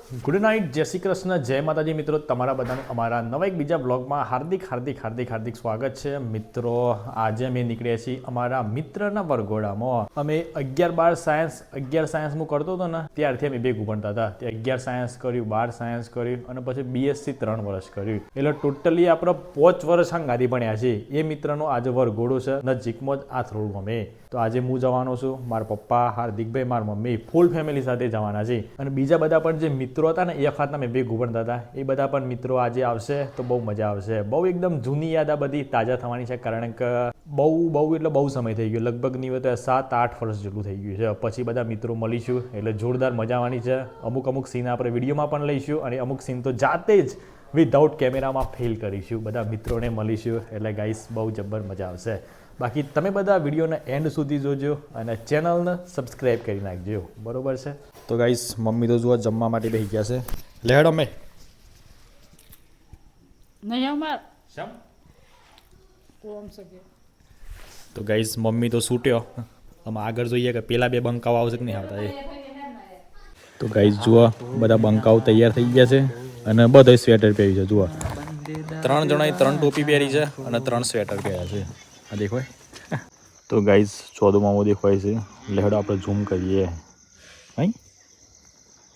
Good night, જય શ્રી કૃષ્ણ, જય માતાજી મિત્રો. તમારા બધાનું અમારા નવા એક બીજા બ્લોગમાં હાર્દિક સ્વાગત છે મિત્રો. આજે અમે નીકળ્યા છીએ અમારા મિત્રના વરઘોડામાં. અમે 11 સાયન્સ હું કરતો હતો ને ત્યારથી અમે ભેગું ભણતા હતા. તે 11 સાયન્સ કર્યું, 12 સાયન્સ કર્યું અને પછી BSc 3 વર્ષ કર્યું. એટલે ટોટલી આપણે 5 વર્ષ હંગાથી ભણ્યા છે. એ મિત્રનો આજે વરઘોડો છે નજીકમાં જ આથરોડમાં. અમે તો આજે હું જવાનો છું, મારા પપ્પા, હાર્દિકભાઈ, મારી મમ્મી, ફૂલ ફેમિલી સાથે જવાના છે. અને બીજા બધા પણ જે મિત્રો હતા ને એ વખતના મેં ભેગું ભણતા હતા, એ બધા પણ મિત્રો આજે આવશે તો બહુ મજા આવશે. બહુ એકદમ જૂની યાદ આ બધી તાજા થવાની છે, કારણ કે બહુ સમય થઈ ગયો. લગભગ નહીં હોય તો 7-8 વર્ષ જેટલું થઈ ગયું છે. પછી બધા મિત્રો મળીશું એટલે જોરદાર મજા આવવાની છે. અમુક સીન આપણે વિડીયોમાં પણ લઈશું અને અમુક સીન તો જાતે જ વિધાઉટ કેમેરામાં ફિલ કરીશું. બધા મિત્રોને મળીશું એટલે ગાઈસ બહુ જબ્બર મજા આવશે. બાકી તમે બધા વિડીયોને એન્ડ સુધી જોજો અને ચેનલને સબસ્ક્રાઈબ કરી નાખજો, બરોબર છે? તો ગાઈસ મમ્મી તો જુઓ જમવા માટે બેસી ગયા છે. લેડો અમે તો ગાઈસ મમ્મી તો છૂટ્યો. આમાં આગળ જોઈએ કે પેલા બે બંકાઓ આવશે કે નહીં આવતા એ. તો ગાઈસ જુઓ બધા બંકાઓ તૈયાર થઈ ગયા છે અને બધા સ્વેટર પહેર્યું છે. જુઓ 3 જણાએ 3 ટોપી પહેરી છે અને 3 સ્વેટર પહેર્યા છે. આ દેખાય. તો ગાઈઝ 14માં દેખાય છે. લેહડો આપણે ઝૂમ કરીએ. ભાઈ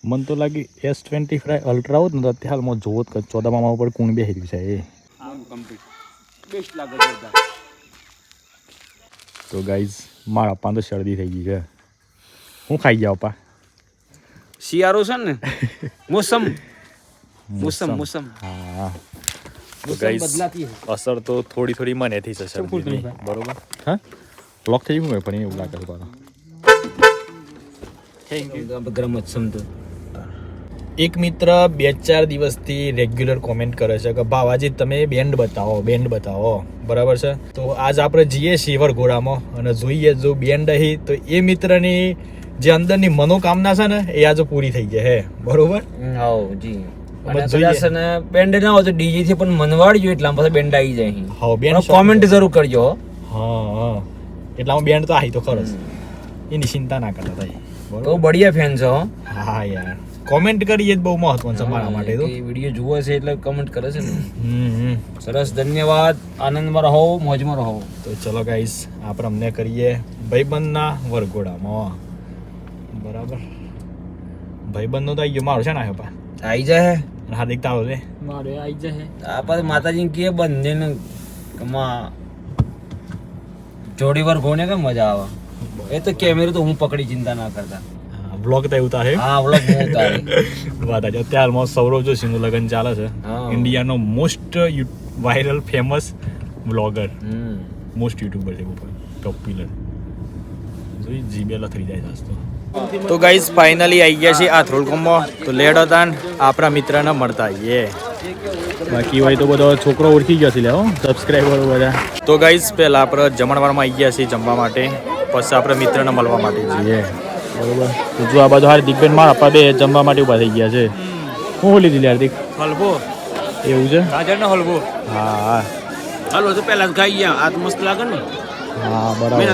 મને તો લાગી S25 અલ્ટ્રા હોત ને તો અત્યારે જોવો જ 14માં ઉપર કોણ બેસી રહ્યું છે એ. તો ગાઈઝ મારા પપ્પા તો શરદી થઈ ગઈ છે. હું ખાઈ ગયા પપ્પા? શિયાળો છે ને, મોસમ હા. તો ગાઈઝ અસર તો થોડી મનેથી છે શરદીની, બરોબર? હા બ્લોક થઈ ગયું પણ એવું લાગે છે પાછો. ગરમ જ સમજો. એક મિત્ર 2-4 દિવસથી રેગ્યુલર કોમેન્ટ કરે છે કે ભાવાજી તમે બેન્ડ બતાવો, બરાબર છે? તો આજ આપણે જઈએ છીએ વરઘોડામાં અને જોઈએ જો બેન્ડ અહીં તો એ મિત્રની જે અંદરની મનોકામના છે ને એ આજે પૂરી થઈ જાય છે, બરોબર? હા જી. બેન્ડ ના હોય તો ડીજે થી પણ મનવાડજો, એટલા પછી બેન્ડ આવી જાય. હા બેન્ડ કોમેન્ટ જરૂર કરજો. હા એટલામાં બેન્ડ તો આવી તો ખરો જ, એની ચિંતા ના કરતા થાય. બહુ બઢિયા ફેન છો. હા યાર કોમેન્ટ કરીએ જ બહુ મહત્વનું છે મારા માટે. તો વિડીયો જુએ છે એટલે કમેન્ટ કરે છે ને. સરસ, ધન્યવાદ. આનંદમાં રહો, મોજમાં રહો. તો ચલો ગાઈસ આપણે અમને કરીએ ભાઈબંધના વરઘોડામાં, બરાબર? ભાઈબંધનો તો આવી ગયો, મારો છે ને પા આવી જાય. હાર્દિક તારો છે મારે આવી જાય. આ પાસે માતાજી કે બંને ને જોડી વાર ગોને કે મજા આવે. એ તો કેમેરો તો હું પકડી, ચિંતા ના કરતા. બ્લોગ તો ઉતારે. હા બ્લોગ હું ઉતારે. વાત આજે અત્યારમાં સૌરવ જોશીનું લગ્ન ચાલે છે. ઇન્ડિયાનો most viral famous blogger, most YouTuber છે, પોપ્યુલર. જોઈ જીબેલા થઈ જાય નાસ્તો. તો ગાઈઝ ફાઇનલી આવી ગયા છે આ થ્રોલકોમમાં. તો લેડ હતા આપણા મિત્રને મળતા આવીએ. બાકી હોય તો બધો છોકરો ઓળખી ગયો છે લે સબસ્ક્રાઈબરો બધા. તો ગાઈઝ પહેલાં આપણે જમણવારમાં આવી ગયા છીએ જમવા માટે, પછી આપણે મિત્રને મળવા માટે જઈએ, બરોબર? તો જો આ બાજુ હાર્દિકભાઈ મારા પપ્પા બે જમવા માટે ઊભા થઈ ગયા છે. હું લીધી લે હાર્દિક? હલવો. એવું છે? ગાજરનો હલવો. હા હલવો તો પહેલા જ ખાઈ ગયા. આ તો મસ્ત લાગે ને. હા બરાબર.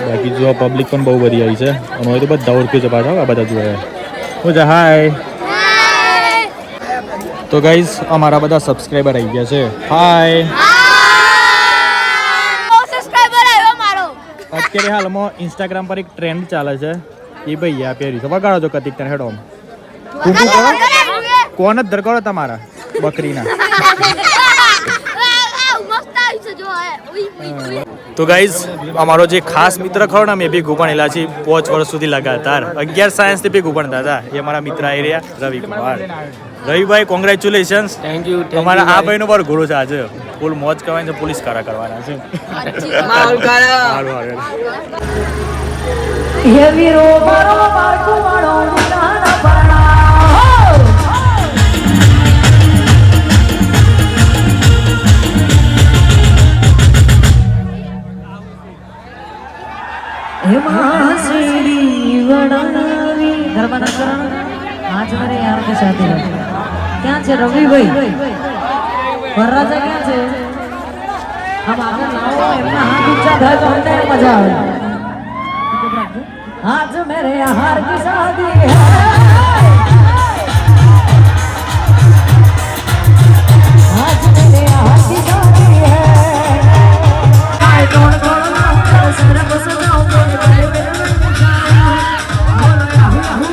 બાકી જો પબ્લિક પણ બહુ બધી આવી છે અને હોય તો બધા ઓળખ્યું છે પાછા. આ બધા જોયા હું જા. હાય. તો ગાઈઝ અમારા બધા સબસ્ક્રાઈબર આવી ગયા છે. હાય. અત્યારે હાલમાં ઇન્સ્ટાગ્રામ પર એક ટ્રેન્ડ ચાલે છે એ ભાઈ આ પહેરી છે. વગાડો છો કતિક તને હેડો કોણ જ ધરકાડો તમારા બકરીના. તો ગાઈઝ અમારો જે ખાસ મિત્ર ખરો ને અમે ભેગું ભણેલા છીએ 5 વર્ષ સુધી લગાતાર. 11 સાયન્સથી ભેગું ભણતા હતા. એ અમારા મિત્ર આવી રહ્યા રવિકુમાર. રવિભાઈ કોંગ્રેચ્યુલેશન્સ. Thank you. તમારા આ ભાઈનો વરઘોડો છે આજે. ફૂલ મોજ કરવાની છે, પોલીસ કારા કરવાના છે. ક્યાં છે રવિભાઈ? વરરાજા ક્યાં છે? આમ આગળ લાવો, એમના હાથ ઊંચા થાય તો અમને મજા આવે. आज मेरे हार की शादी है आज मेरे हार की शादी है आए कौन कौन नाम सर बस नाम बोले बोले मेरे बोलो याहू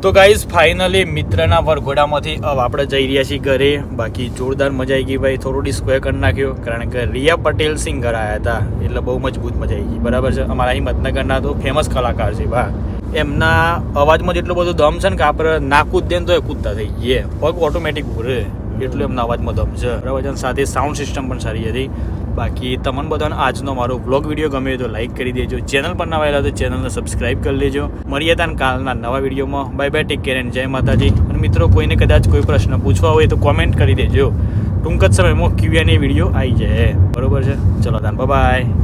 તો ગાઈઝ ફાઇનલી મિત્રના વરઘોડામાંથી હવે આપણે જઈ રહ્યા છીએ ઘરે. બાકી જોરદાર મજા આવી ગઈ ભાઈ. થોડું ડિસ્કોએ કરી નાખ્યો કારણ કે રિયા પટેલ સિંગર આવ્યા હતા એટલે બહુ મજબૂત મજા આવી ગઈ. બરાબર છે. અમારા હિંમતનગરના તો ફેમસ કલાકાર છે ભા. એમના અવાજમાં જેટલો બધો દમ છે ને કે આપણે ના કૂદીએ ને તો એ કૂદતા થઈ ગયે. પગ ઓટોમેટિક ઉભરે એટલું એમના અવાજમાં દમ છે. બરાબર છે. સાથે સાઉન્ડ સિસ્ટમ પણ સારી હતી. બાકી તમને બધાને આજનો મારો વ્લોગ વિડીયો ગમે તો લાઈક કરી દેજો. ચેનલ પર નવા આવેલા તો ચેનલને સબસ્ક્રાઈબ કરી લેજો. મળીએ તાન કાલના નવા વિડીયોમાં. Bye bye, take care and જય માતાજી. અને મિત્રો કોઈને કદાચ કોઈ પ્રશ્ન પૂછવા હોય તો કોમેન્ટ કરી દેજો. ટૂંક જ સમયમાં Q&A વિડીયો આવી જાય. બરોબર છે. ચલો તાન બાય.